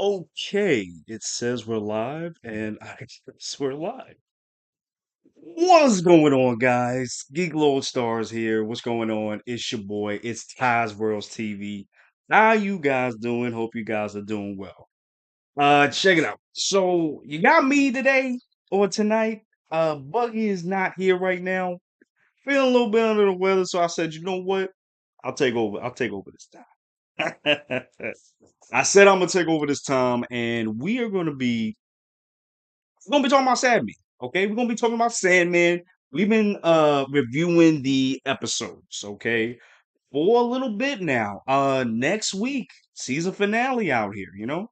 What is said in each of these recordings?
Okay, it says we're live, and I guess we're live. What's going on, guys? Geek Lodestars here. What's going on? It's your boy. It's taisworldtv. How you guys doing? Hope you guys are doing well. Check it out. So you got me today or tonight. Buggy is not here right now. Feeling a little bit under the weather, so I said, you know what? I'll take over. I'll take over this time. I said I'm gonna take over this time, and we're gonna be talking about Sandman. Okay, we're gonna be talking about Sandman. We've been reviewing the episodes, okay, for a little bit now. Next week, season finale out here, you know.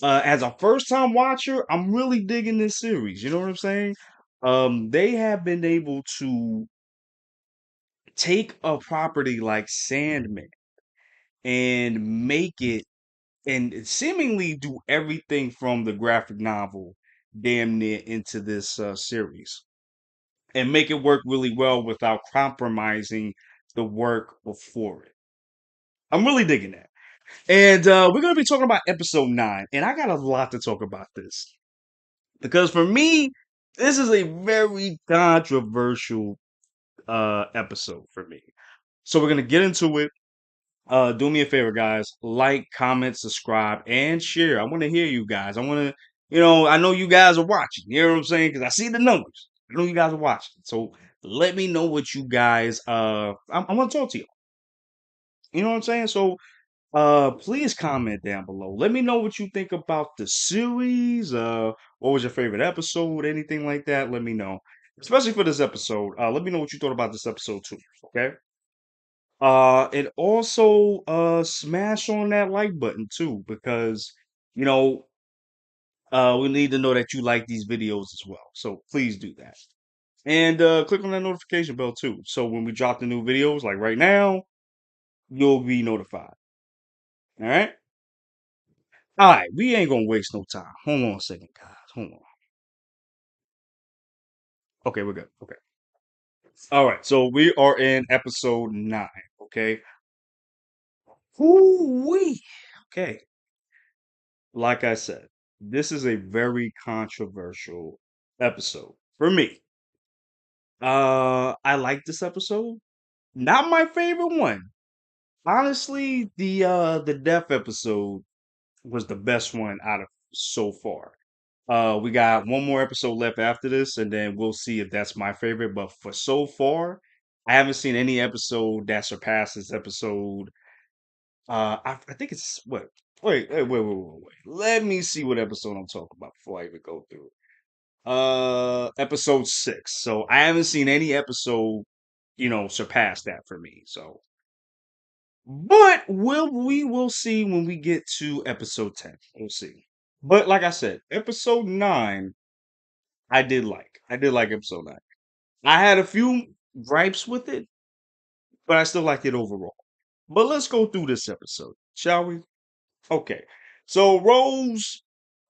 As a first time watcher, I'm really digging this series. You know what I'm saying? They have been able to take a property like Sandman and make it and seemingly do everything from the graphic novel damn near into this series and make it work really well without compromising the work before it. I'm really digging that. And we're going to be talking about episode 9. And I got a lot to talk about this because for me, this is a very controversial episode for me. So we're going to get into it. Do me a favor, guys. Like, comment, subscribe, and share. I want to hear you guys. I want to, I know you guys are watching. You know what I'm saying? Because I see the numbers. I know you guys are watching. So let me know what you guys. I want to talk to you. You know what I'm saying? So please comment down below. Let me know what you think about the series. What was your favorite episode? Anything like that? Let me know. Especially for this episode. Let me know what you thought about this episode too. Okay. And also smash on that like button too, because you know we need to know that you like these videos as well. So please do that. And click on that notification bell too. So when we drop the new videos, like right now, you'll be notified. All right. All right. We ain't gonna waste no time. Hold on a second, guys. Hold on. Okay, we're good. Okay. All right. So we are in episode 9. Okay. Whoo-wee. Okay. Like I said, this is a very controversial episode for me. I like this episode. Not my favorite one. Honestly, the death episode was the best one out of so far. We got one more episode left after this, and then we'll see if that's my favorite. But for so far, I haven't seen any episode that surpasses episode. I think it's what. Wait. Let me see what episode I'm talking about before I even go through it. Episode 6. So I haven't seen any episode, surpass that for me. So, but we will see when we get to episode 10. We'll see. But like I said, episode 9, I did like. I did like episode 9. I had a few gripes with it, but I still liked it overall. But let's go through this episode, shall we? Okay. So Rose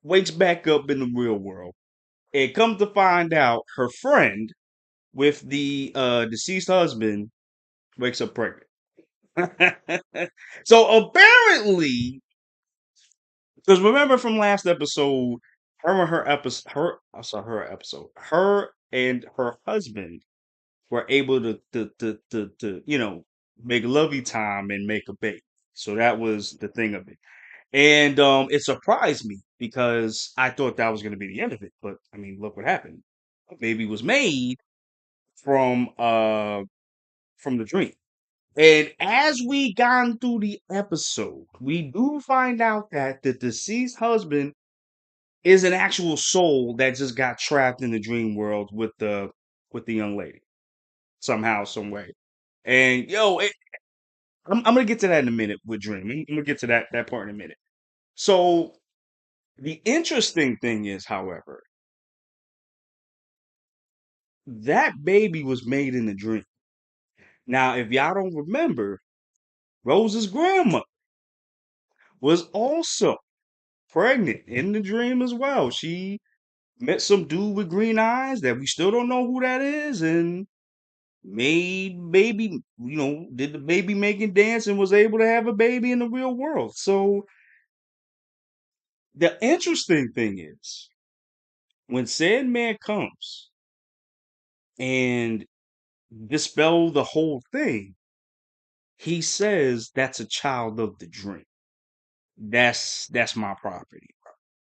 wakes back up in the real world and comes to find out her friend with the deceased husband wakes up pregnant. So apparently, because remember from last episode, her and her husband were able to make lovey time and make a baby. So that was the thing of it. And it surprised me because I thought that was going to be the end of it. But I mean, look what happened. A baby was made from from the dream. And as we gone through the episode, we do find out that the deceased husband is an actual soul that just got trapped in the dream world with the young lady somehow, some way. And I'm gonna get to that in a minute with Dream. I'm gonna get to that part in a minute. So the interesting thing is, however, that baby was made in a dream. Now, if y'all don't remember, Rose's grandma was also pregnant in the dream as well. She met some dude with green eyes that we still don't know who that is, and made baby, did the baby making dance and was able to have a baby in the real world. So The interesting thing is when Sandman comes and dispel the whole thing, he says that's a child of the dream. That's my property.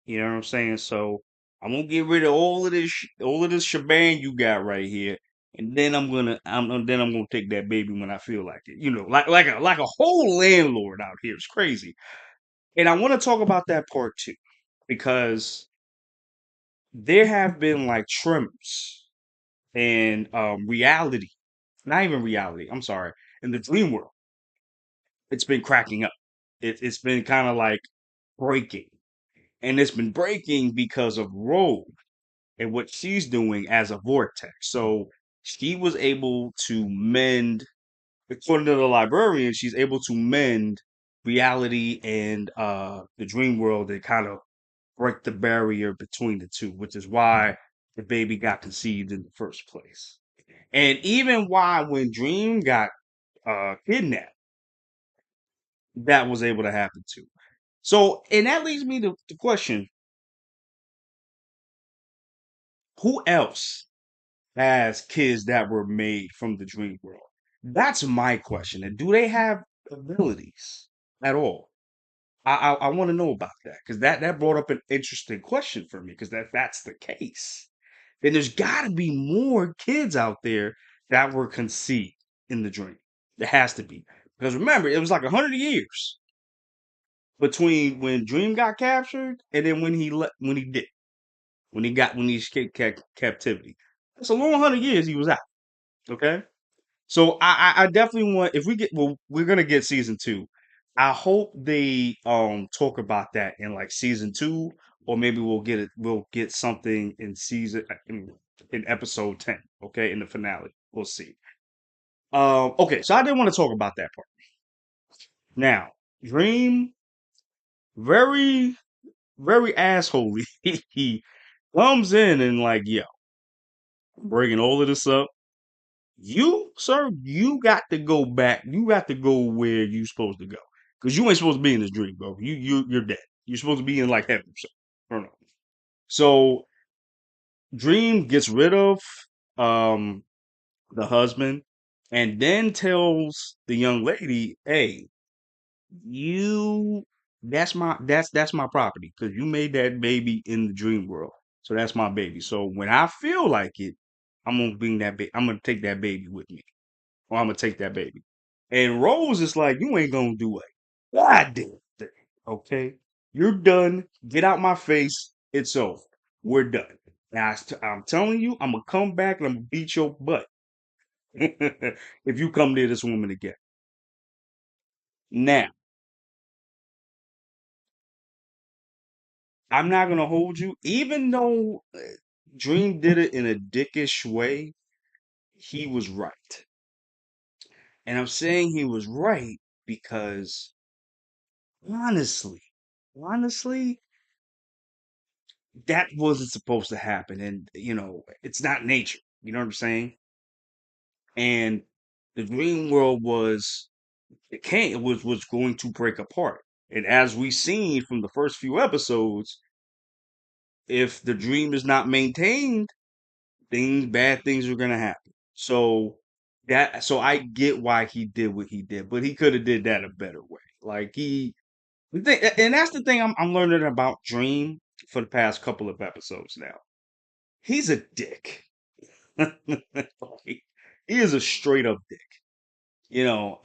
You know what I'm saying? So I'm gonna get rid of all of this shebang you got right here, and then I'm gonna take that baby when I feel like it. You know, like a whole landlord out here. It's crazy. And I want to talk about that part too, because there have been like tremors and reality, not even reality. I'm sorry, in the dream world, it's been cracking up. It's been kind of like breaking, and it's been breaking because of Rose and what she's doing as a vortex. So she was able to mend, according to the librarian, she's able to mend reality and the dream world and kind of break the barrier between the two, which is why the baby got conceived in the first place. And even why when Dream got kidnapped, that was able to happen too. So, and that leads me to the question: who else as kids that were made from the dream world? That's my question. And do they have abilities at all? I want to know about that because that brought up an interesting question for me because that's the case. Then there's got to be more kids out there that were conceived in the dream. There has to be because remember it was like 100 years between when Dream got captured and then when he did when he escaped captivity. It's a long 100 years he was out. Okay. So I definitely want if we get well, we're gonna get season two. I hope they talk about that in like season two, or maybe we'll get something in in episode 10, okay, in the finale. We'll see. Okay, so I didn't want to talk about that part. Now, Dream, very, very assholey. He comes in and like, yo, I'm bringing all of this up. You, sir, you got to go back. You got to go where you supposed to go. Because you ain't supposed to be in this dream, bro. You're dead. You're supposed to be in like heaven. So, I don't know. So Dream gets rid of um the husband and then tells the young lady, hey, you that's my property. Because you made that baby in the dream world. So that's my baby. So when I feel like it, I'm gonna take that baby with me. Or I'm gonna take that baby. And Rose is like, you ain't gonna do a goddamn thing. Okay, you're done. Get out my face. It's over. We're done. Now I'm telling you, I'm gonna come back and I'm gonna beat your butt if you come near this woman again. Now, I'm not gonna hold you, even though Dream did it in a dickish way. He was right, and I'm saying he was right because honestly, honestly, that wasn't supposed to happen. And, it's not nature. You know what I'm saying? And the dream world was going to break apart. And as we seen from the first few episodes, if the dream is not maintained, bad things are gonna happen. So I get why he did what he did, but he could have did that a better way. Like and that's the thing I'm learning about Dream for the past couple of episodes now. He's a dick. Like, he is a straight up dick. You know,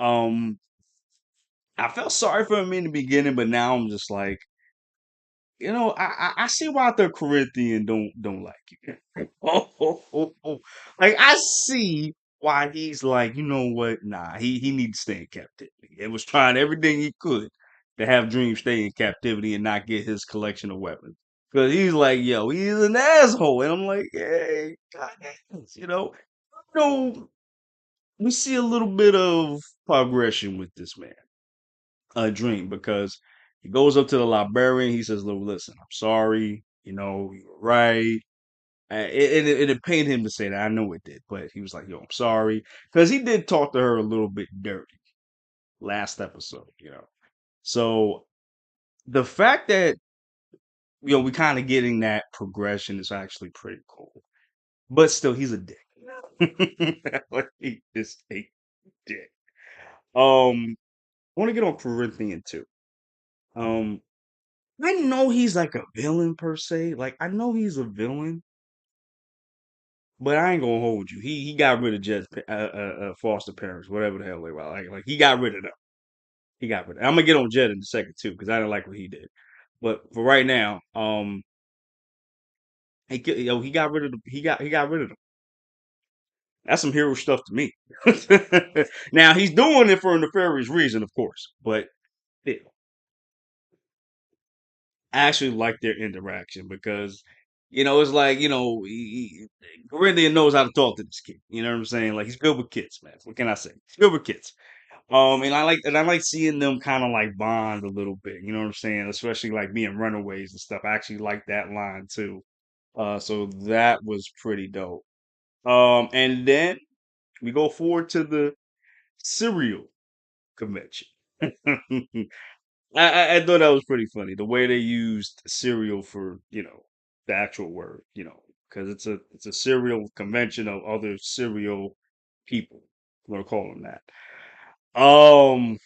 I felt sorry for him in the beginning, but now I'm just like, I see why the Corinthian don't like you. Like I see why he's like, you know what? Nah, he needs to stay in captivity. It was trying everything he could to have Dream stay in captivity and not get his collection of weapons. Cause he's like, yo, he's an asshole. And I'm like, hey, God, no, we see a little bit of progression with this man, Dream, because he goes up to the librarian. He says, "Look, listen, I'm sorry. You're right." It pained him to say that. I know it did, but he was like, "Yo, I'm sorry," because he did talk to her a little bit dirty last episode. So the fact that we kind of getting that progression is actually pretty cool. But still, he's a dick. Like, he is a dick. I want to get on Corinthian too. Um, I know he's like a villain per se. Like I know he's a villain, but I ain't gonna hold you. He got rid of Jed's foster parents, whatever the hell they were. Like he got rid of them. He got rid of them. I'm gonna get on Jed in a second too because I didn't like what he did. But for right now, he got rid of he got rid of them. That's some hero stuff to me. Now he's doing it for a nefarious reason, of course, but yeah, I actually like their interaction because it's like Corinthian knows how to talk to this kid. You know what I'm saying? Like he's good with kids, man. What can I say? He's good with kids. And I like seeing them kind of like bond a little bit. You know what I'm saying? Especially like being runaways and stuff. I actually like that line too. So that was pretty dope. And then we go forward to the cereal convention. I thought that was pretty funny the way they used cereal for the actual word because it's a cereal convention of other cereal people. I'm gonna call them that. Um,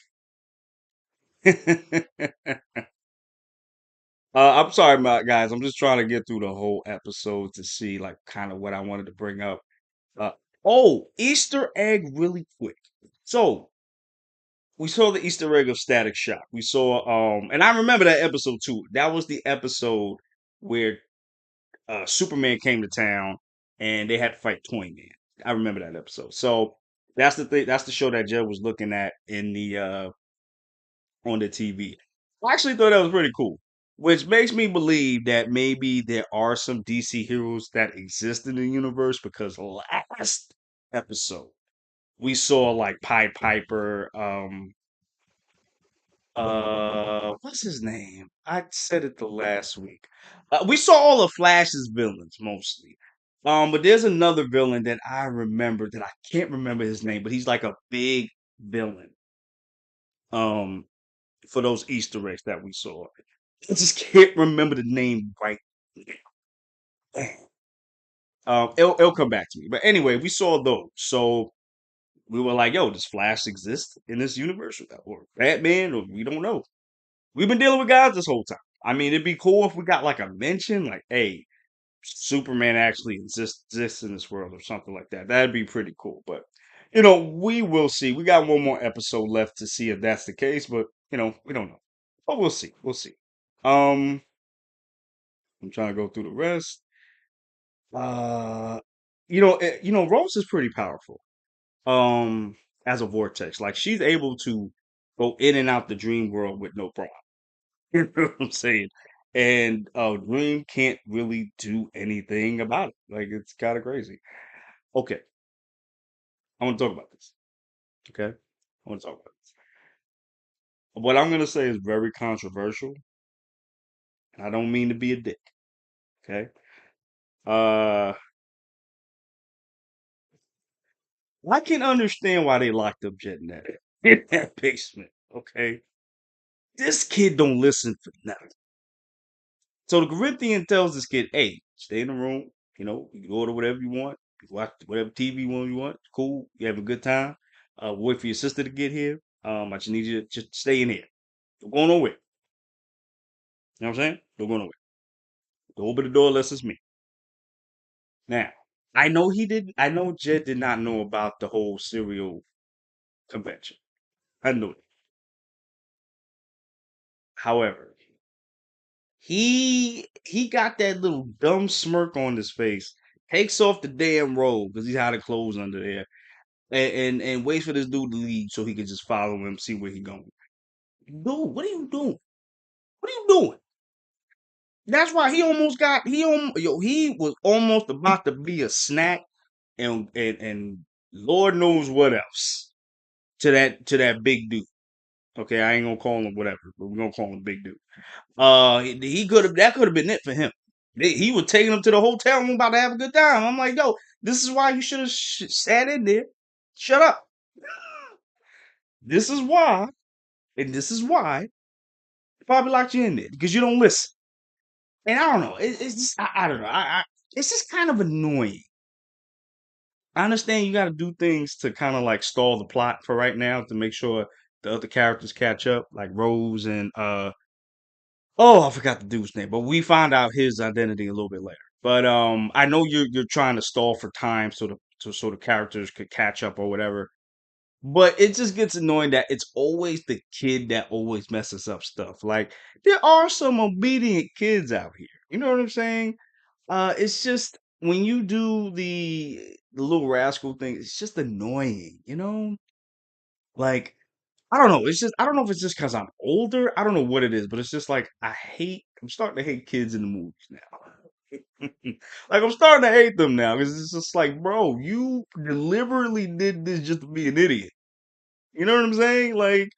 I'm sorry, guys. I'm just trying to get through the whole episode to see like kind of what I wanted to bring up. Uh, oh, Easter egg, really quick. So we saw the Easter egg of Static Shock. We saw and I remember that episode too. That was the episode where Superman came to town and they had to fight Toyman. I remember that episode. So that's the thing. That's the show that Joe was looking at in the on the TV. I actually thought that was pretty cool, which makes me believe that maybe there are some DC heroes that exist in the universe because last episode we saw like Pied Piper, what's his name? I said it the last week. We saw all of Flash's villains mostly. But there's another villain that I remember that I can't remember his name, but he's like a big villain. Um, for those Easter eggs that we saw. I just can't remember the name right now. It'll come back to me. But anyway, we saw those. So we were like, yo, does Flash exist in this universe? Or Batman? Or we don't know. We've been dealing with guys this whole time. I mean, it'd be cool if we got like a mention, like, hey, Superman actually exists in this world or something like that. That'd be pretty cool. But we will see. We got one more episode left to see if that's the case, but we don't know. But we'll see. We'll see. Um, I'm trying to go through the rest. Uh, Rose is pretty powerful. Um, as a vortex, like she's able to go in and out the dream world with no problem. You know what I'm saying? And Dream can't really do anything about it. Like it's kind of crazy. Okay, I want to talk about this. Okay, I want to talk about this. What I'm gonna say is very controversial, and I don't mean to be a dick. Okay. Uh, I can understand why they locked up Jet in that basement. Okay, this kid don't listen for nothing. So the Corinthian tells this kid, "Hey, stay in the room. You can order whatever you want. You can watch whatever TV you want. Cool. You have a good time. Wait for your sister to get here. I just need you to just stay in here. Don't go nowhere. You know what I'm saying? Don't go nowhere. Don't open the door unless it's me." Now, I know he didn't. I know Jed did not know about the whole cereal convention. I know it. However, he got that little dumb smirk on his face, takes off the damn robe because he had the clothes under there, and waits for this dude to leave so he can just follow him, see where he going. Dude, what are you doing? What are you doing? That's why he was almost about to be a snack and Lord knows what else to that big dude. Okay, I ain't gonna call him whatever, but we're gonna call him big dude. He could have that could have been it for him. He was taking him to the hotel and about to have a good time. I'm like, yo, this is why you should have sat in there. Shut up. This is why, and this is why they probably locked you in there because you don't listen. And I don't know. It's just I don't know. It's just kind of annoying. I understand you got to do things to kind of like stall the plot for right now to make sure the other characters catch up, like Rose and oh, I forgot the dude's name, but we find out his identity a little bit later. But I know you're trying to stall for time so the characters could catch up or whatever. But it just gets annoying that it's always the kid that always messes up stuff. Like there are some obedient kids out here. You know what I'm saying? It's just when you do the little rascal thing, it's just annoying, you know? Like I don't know. It's just I don't know if it's just because I'm older. I don't know what it is, but it's just like I'm starting to hate kids in the movies now. Like I'm starting to hate them now because it's just like, bro, you deliberately did this just to be an idiot. You know what I'm saying? Like,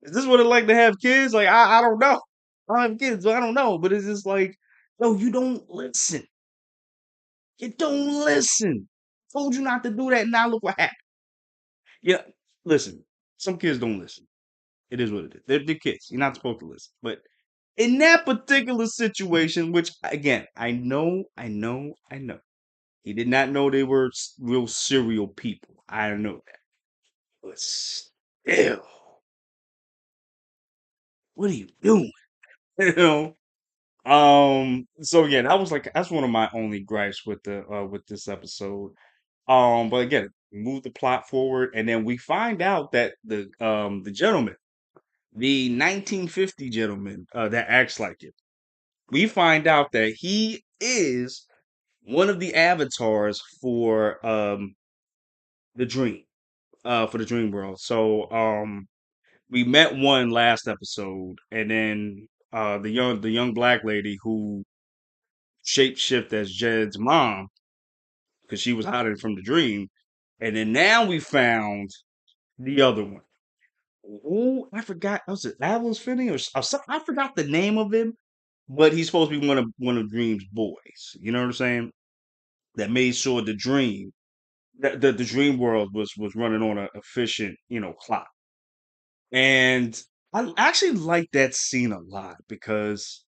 is this what it like to have kids? Like, I don't know. I don't have kids, so I don't know. But it's just like, no, you don't listen. You don't listen. Told you not to do that. Now look what happened. Yeah, listen. Some kids don't listen. It is what it is. They're kids. You're not supposed to listen. But in that particular situation, which again, I know. He did not know they were real serial people. I know that. But still, what are you doing? You know? So yeah, that's one of my only gripes with this episode. But again, move the plot forward, and then we find out that the gentleman, the 1950 gentleman that acts like it, we find out that he is one of the avatars for the dream, for the dream world. So we met one last episode, and then the young black lady who shapeshift as Jed's mom because she was hiding from the dream. And then now we found the other one. Oh, I forgot. Was it Atlas Finney or something? I forgot the name of him, but he's supposed to be one of Dream's boys. You know what I'm saying? That made sure the dream, that the dream world was running on a efficient, clock. And I actually like that scene a lot because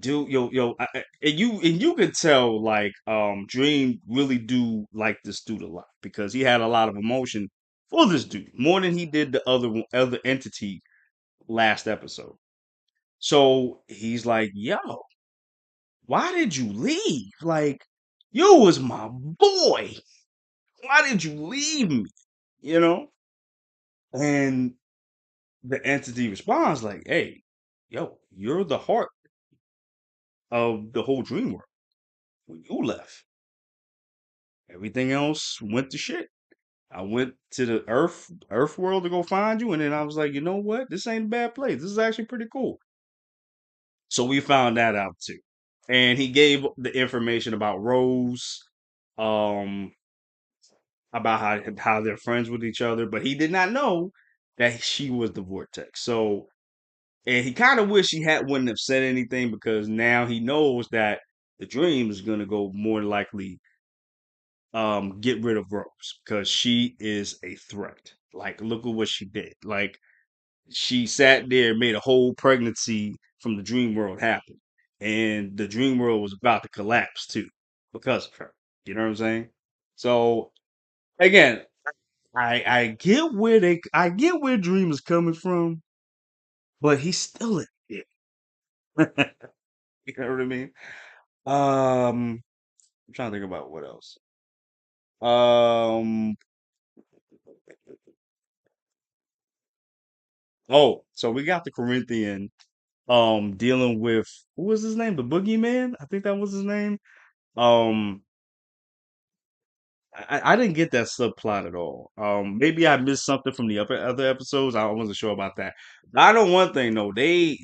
dude, and you could tell like Dream really do like this dude a lot because he had a lot of emotion for this dude more than he did the other entity last episode. So he's like, "Yo, why did you leave? Like, you was my boy. Why did you leave me?" You know, and the entity responds like, "Hey, yo, you're the heart of the whole dream world. When you left, everything else went to shit. I went to the Earth world to go find you, and then I was like, you know what? This ain't a bad place. This is actually pretty cool. So we found that out too. And he gave the information about Rose, um, about how they're friends with each other, but he did not know that she was the vortex. So and he kind of wished he had wouldn't have said anything because now he knows that the dream is gonna go more likely get rid of Rose because she is a threat. Like, look at what she did. Like, she sat there and made a whole pregnancy from the dream world happen. And the dream world was about to collapse too because of her. You know what I'm saying? So again, I get where Dream is coming from, but he's still a dick. You know what I mean? I'm trying to think about what else. Um so we got the Corinthian dealing with who was his name? The Boogeyman? I think that was his name. Um I didn't get that subplot at all. Maybe I missed something from the other episodes. I wasn't sure about that. But I know one thing though. The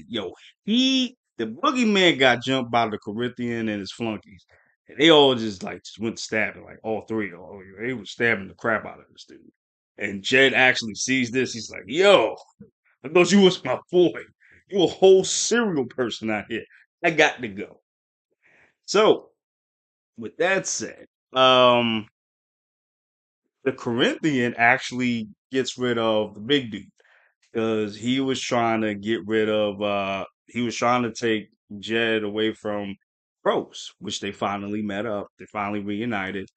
Boogeyman got jumped by the Corinthian and his flunkies. And they all just went stabbing, like all three. Oh, they were stabbing the crap out of this dude. And Jed actually sees this. He's like, "Yo, I thought you was my boy. You a whole serial person out here. I got to go." So, with that said, the Corinthian actually gets rid of the big dude. because he was trying to get rid of he was trying to take Jed away from Rose, which they finally met up. They finally reunited.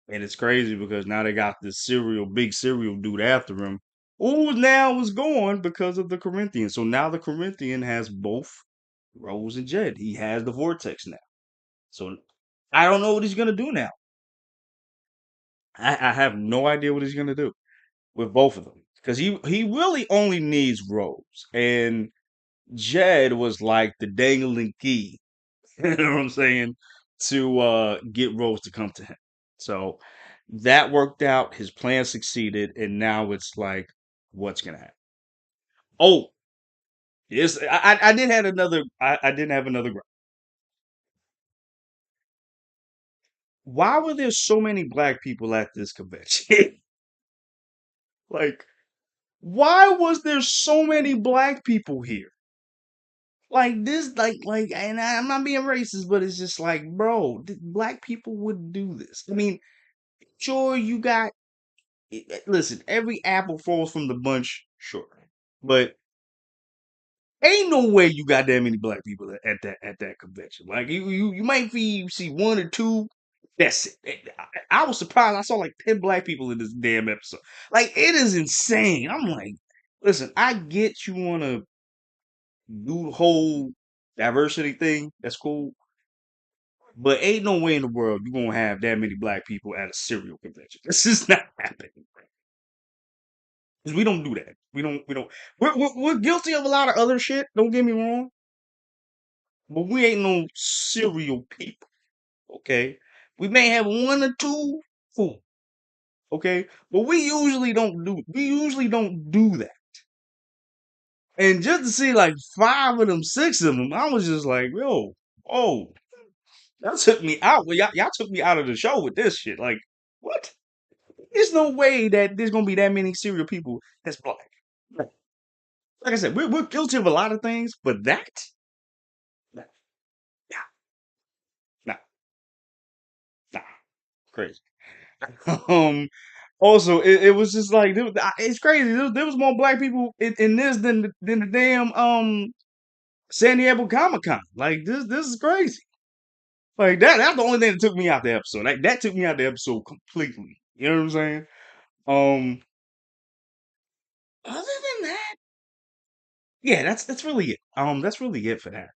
And it's crazy because now they got this big serial dude after him, who now is gone because of the Corinthian. So now the Corinthian has both Rose and Jed. He has the vortex now. So I don't know what he's gonna do now. I have no idea what he's gonna do with both of them. Because he really only needs Rose. And Jed was like the dangling key. You know what I'm saying? To get Rose to come to him. So that worked out. His plan succeeded, and now it's like, what's gonna happen? Oh, yes, I did have another. I didn't have another. Why were there so many black people at this convention? Like, why was there so many black people here? Like this, and I'm not being racist, but it's just like, bro, black people would do this. I mean, sure, you got listen, every apple falls from the bunch, sure. But ain't no way you got that many black people at that convention. Like you might see one or two. That's it. I was surprised. I saw like 10 black people in this damn episode. Like it is insane. I'm like, listen, I get you want to do the whole diversity thing. That's cool. But ain't no way in the world you're gonna have that many black people at a cereal convention. This is not happening. 'Cause we don't do that. We don't. We're guilty of a lot of other shit. Don't get me wrong, but we ain't no serial people. Okay, we may have one or two fool. Okay, but we usually don't do that. And just to see like five of them, six of them, I was just like, yo, oh, that took me out. Well, y'all took me out of the show with this shit. Like, what? There's no way that there's gonna be that many serial people that's black. Like I said, we're guilty of a lot of things, but that, nah, nah, nah, crazy. Um, also, it was just like it's crazy. There was more black people in this than the damn San Diego Comic Con. Like this is crazy. Like that's the only thing that took me out the episode. Like that took me out the episode completely. You know what I'm saying? Um, other than that, yeah, that's really it. That's really it for that.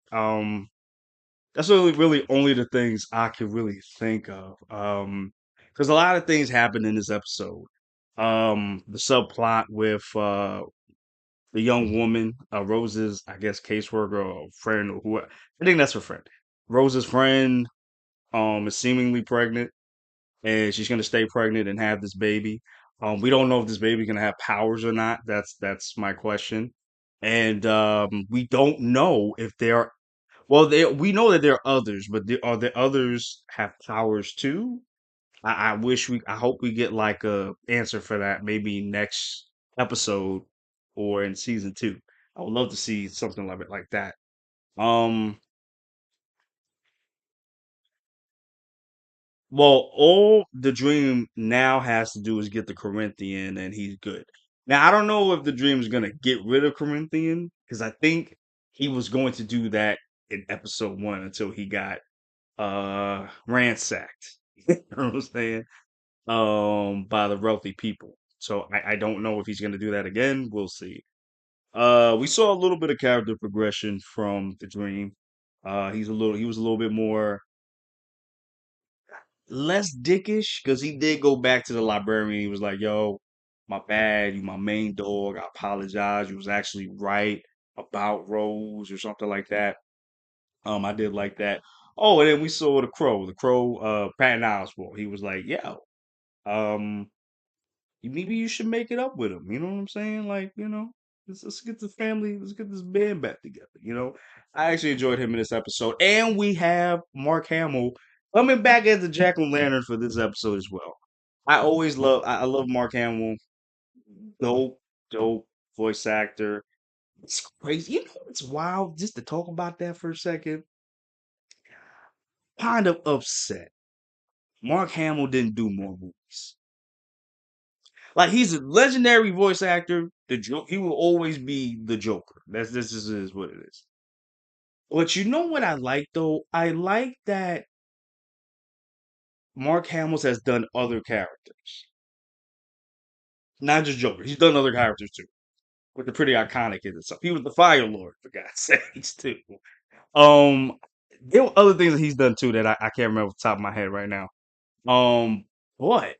That's really only the things I can really think of. Because a lot of things happened in this episode. The subplot with the young woman, Rose's, I guess, caseworker or friend or who I think that's her friend. Rose's friend is seemingly pregnant and she's gonna stay pregnant and have this baby. We don't know if this baby's gonna have powers or not. That's my question. And we don't know if there well, we know that there are others, but are the others have powers too? I hope we get like a answer for that maybe next episode or in season two. I would love to see something like that. Um, well, all the dream now has to do is get the Corinthian, and he's good. Now I don't know if the dream is gonna get rid of Corinthian because I think he was going to do that in episode one until he got ransacked. You know what I'm saying? By the wealthy people. So I don't know if he's gonna do that again. We'll see. We saw a little bit of character progression from the dream. He was a little bit more less dickish because he did go back to the librarian. He was like, yo, my bad, you my main dog. I apologize. You was actually right about Rose or something like that. I did like that. Oh, and then we saw the crow, Patton Oswalt. He was like, "Yeah, um, maybe you should make it up with him." You know what I'm saying? Like, let's get the family, let's get this band back together. I actually enjoyed him in this episode, and we have Mark Hamill coming back as the Jack O' Lantern for this episode as well. I love Mark Hamill, dope, dope voice actor. It's crazy. It's wild just to talk about that for a second. Kind of upset. Mark Hamill didn't do more movies. Like he's a legendary voice actor. the joke. He will always be the Joker. This is what it is. But you know what I like though? I like that Mark Hamill has done other characters, not just Joker. He's done other characters too, with the pretty iconic in itself. He was the Fire Lord for God's sakes too. Um, there were other things that he's done too that I can't remember off the top of my head right now. Um, but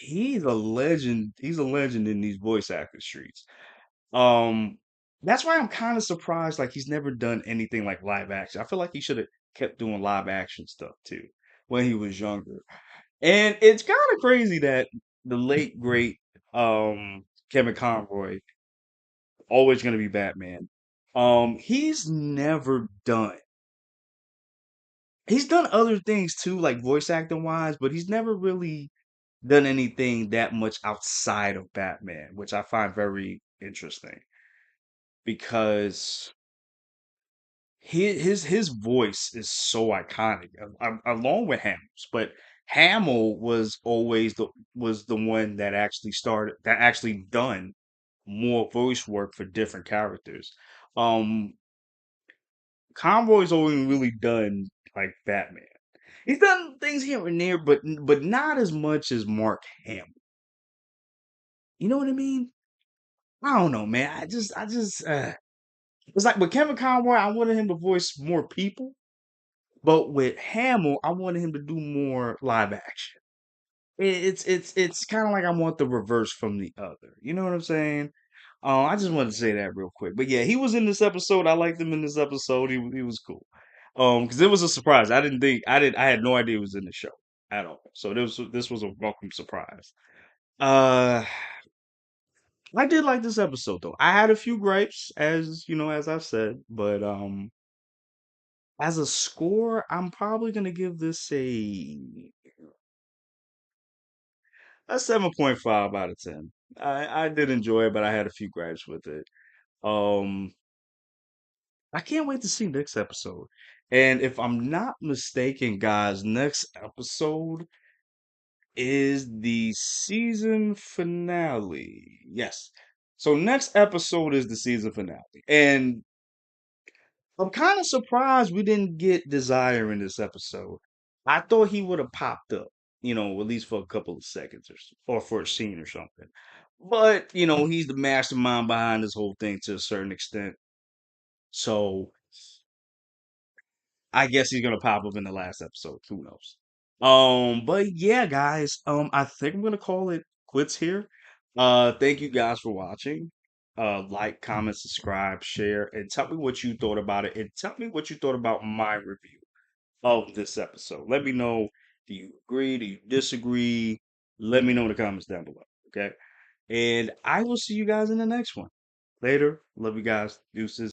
he's a legend. He's a legend in these voice acting streets. Um, that's why I'm kind of surprised. Like he's never done anything like live action. I feel like he should have kept doing live action stuff too when he was younger. And it's kind of crazy that the late great Kevin Conroy always going to be Batman. He's never done. He's done other things too, like voice acting wise, but he's never really done anything that much outside of Batman, which I find very interesting because his voice is so iconic, along with Hamill's. But Hamill was the one that actually done more voice work for different characters. Um, Conroy's only really done like Batman. He's done things here and there, but not as much as Mark Hamill. You know what I mean? I don't know, man. It's like with Kevin Conroy, I wanted him to voice more people, but with Hamill, I wanted him to do more live action. It's kind of like I want the reverse from the other. You know what I'm saying? I just wanted to say that real quick. But yeah, he was in this episode. I liked him in this episode. He was cool. Because it was a surprise. I had no idea he was in the show at all. So this was a welcome surprise. Uh, I did like this episode though. I had a few gripes, as you know, as I've said, but as a score, I'm probably gonna give this a 7.5 out of 10. I did enjoy it, but I had a few gripes with it. Um, I can't wait to see next episode. And if I'm not mistaken, guys, next episode is the season finale. Yes. So next episode is the season finale. And I'm kind of surprised we didn't get Desire in this episode. I thought he would have popped up, at least for a couple of seconds or for a scene or something. But, he's the mastermind behind this whole thing to a certain extent. So I guess he's gonna pop up in the last episode. Who knows? But yeah, guys, I think I'm gonna call it quits here. Thank you guys for watching. Like, comment, subscribe, share, and tell me what you thought about it. And tell me what you thought about my review of this episode. Let me know. Do you agree? Do you disagree? Let me know in the comments down below. Okay. And I will see you guys in the next one. Later. Love you guys. Deuces.